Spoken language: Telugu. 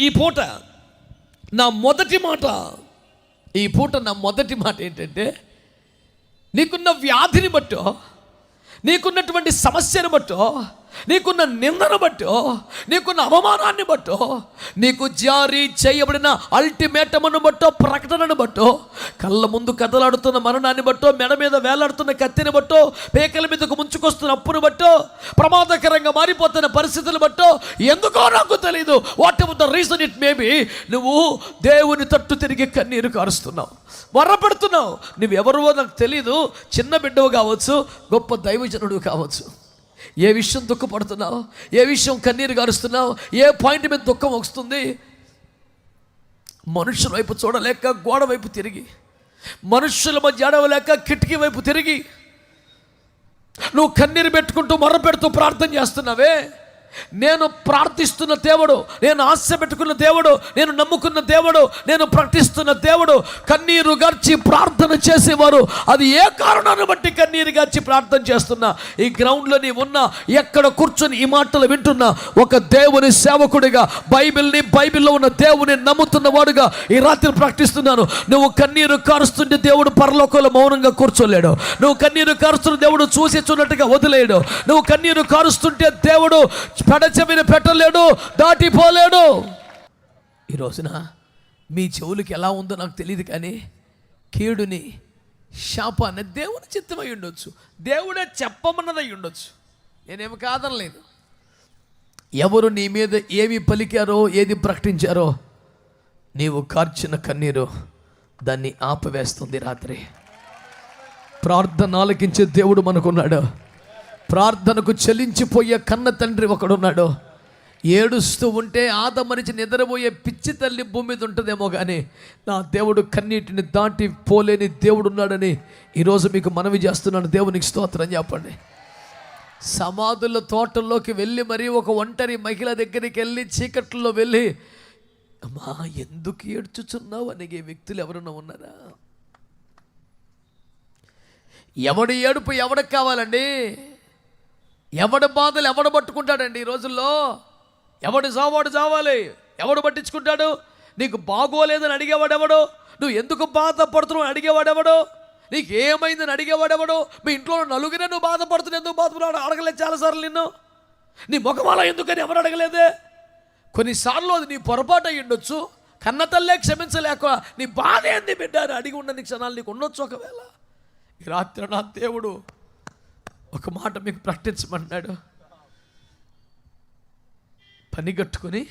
ఈ పూట నా మొదటి మాట ఏంటంటే, నీకున్న వ్యాధిని బట్టో, నీకున్నటువంటి సమస్యను బట్టో, నీకున్న నిందను బట్టో, నీకున్న అవమానాన్ని బట్టో, నీకు జారీ చేయబడిన అల్టిమేటమును బట్టో, ప్రకటనను బట్టో, కళ్ళ ముందు కదలాడుతున్న మరణాన్ని బట్టో, మెడ మీద వేలాడుతున్న కత్తిని బట్టో, పేకల మీదకు ముంచుకొస్తున్న అప్పును బట్టో, ప్రమాదకరంగా మారిపోతున్న పరిస్థితులు బట్టో, ఎందుకో నాకు తెలీదు, what ever the reason it may be, నువ్వు దేవుని తట్టు తిరిగి కన్నీరు కారుస్తున్నావు, వరపెడుతున్నావు. నువ్వెవరువో నాకు తెలీదు. చిన్న బిడ్డవు కావచ్చు, గొప్ప దైవజనుడు కావచ్చు. ఏ విషయం దుఃఖపడుతున్నావు, ఏ విషయం కన్నీరు గారుస్తున్నావు, ఏ పాయింట్ మీద దుఃఖం వస్తుంది. మనుషుల వైపు చూడలేక గోడ వైపు తిరిగి, మనుషుల మధ్య ఏడవలేక కిటికీ వైపు తిరిగి, నువ్వు కన్నీరు పెట్టుకుంటూ మొర్ర పెడుతూ ప్రార్థన చేస్తున్నావే. నేను ప్రార్థిస్తున్న దేవుడు, నేను ఆశ పెట్టుకున్న దేవుడు, నేను నమ్ముకున్న దేవుడు, నేను ప్రకటిస్తున్న దేవుడు కన్నీరు గార్చి ప్రార్థన చేసేవారు. అది ఏ కారణాన్ని బట్టి కన్నీరు గార్చి ప్రార్థన చేస్తున్నా, ఈ గ్రౌండ్లో నీ ఉన్నా, ఎక్కడ కూర్చొని ఈ మాటలు వింటున్నా, ఒక దేవుని సేవకుడిగా, బైబిల్లో ఉన్న దేవుని నమ్ముతున్న వాడుగా ఈ రాత్రి ప్రకటిస్తున్నాను. నువ్వు కన్నీరు కారుస్తుంటే దేవుడు పరలోకంలో మౌనంగా కూర్చోలేడు. నువ్వు కన్నీరు కారుస్తున్న దేవుడు చూసి చూడట్టుగా వదిలేడు. నువ్వు కన్నీరు కారుస్తుంటే దేవుడు పెడచెవిని పెట్టలేడు, దాటిపోలేడు. ఈ రోజున మీ చెవులకి ఎలా ఉందో నాకు తెలియదు, కానీ కీడుని, శాపాన్ని దేవుని చిత్తమై ఉండొచ్చు, దేవుడే చెప్పమన్నదై ఉండొచ్చు. నేనేమి కాదనలేదు. ఎవరు నీ మీద ఏమి పలికారో, ఏది ప్రకటించారో, నీవు కార్చిన కన్నీరు దాన్ని ఆపివేస్తుంది. రాత్రి ప్రార్థన ఆలకించే దేవుడు మనకున్నాడు. ప్రార్థనకు చెల్లించిపోయే కన్న తండ్రి ఒకడున్నాడు. ఏడుస్తూ ఉంటే ఆదమరిచి నిద్రపోయే పిచ్చి తల్లి భూమి మీద ఉంటుందేమో, కానీ నా దేవుడు కన్నీటిని దాటి పోలేని దేవుడు ఉన్నాడని ఈరోజు మీకు మనవి చేస్తున్నాను. దేవునికి స్తోత్రం చెప్పండి. సమాధుల తోటల్లోకి వెళ్ళి మరీ ఒక ఒంటరి మహిళ దగ్గరికి వెళ్ళి చీకట్లో వెళ్ళి, అమ్మా ఎందుకు ఏడ్చుచున్నావు అనే వ్యక్తులు ఎవరన్నా ఉన్నారా? ఎవడి ఏడుపు ఎవడికి కావాలండి? ఎవడి బాధలు ఎవడు పట్టుకుంటాడండి? ఈ రోజుల్లో ఎవడు చావాడు చావాలి. ఎవడు పట్టించుకుంటాడు? నీకు బాగోలేదని అడిగేవాడెవడు? నువ్వు ఎందుకు బాధపడుతున్నావు అడిగేవాడెవడు? నీకు ఏమైందని అడిగేవాడెవడు? మీ ఇంట్లో నలుగురే నువ్వు బాధపడుతున్నావు, ఎందుకు బాధపడుతున్నావు అడగలేదు చాలాసార్లు నిన్ను. నీ ముఖమాల ఎందుకని ఎవరు అడగలేదే? కొన్నిసార్లు అది నీ పొరపాటు అయ్యి ఉండొచ్చు. కన్న తల్లే క్షమించలేక నీ బాధ ఏంది బిడ్డ అని అడిగి ఉండని క్షణాలు నీకు ఉండొచ్చు. ఒకవేళ ఈ రాత్రి నా దేవుడు ఒక మాట మీకు ప్రకటించమన్నాడు. పని కట్టుకొని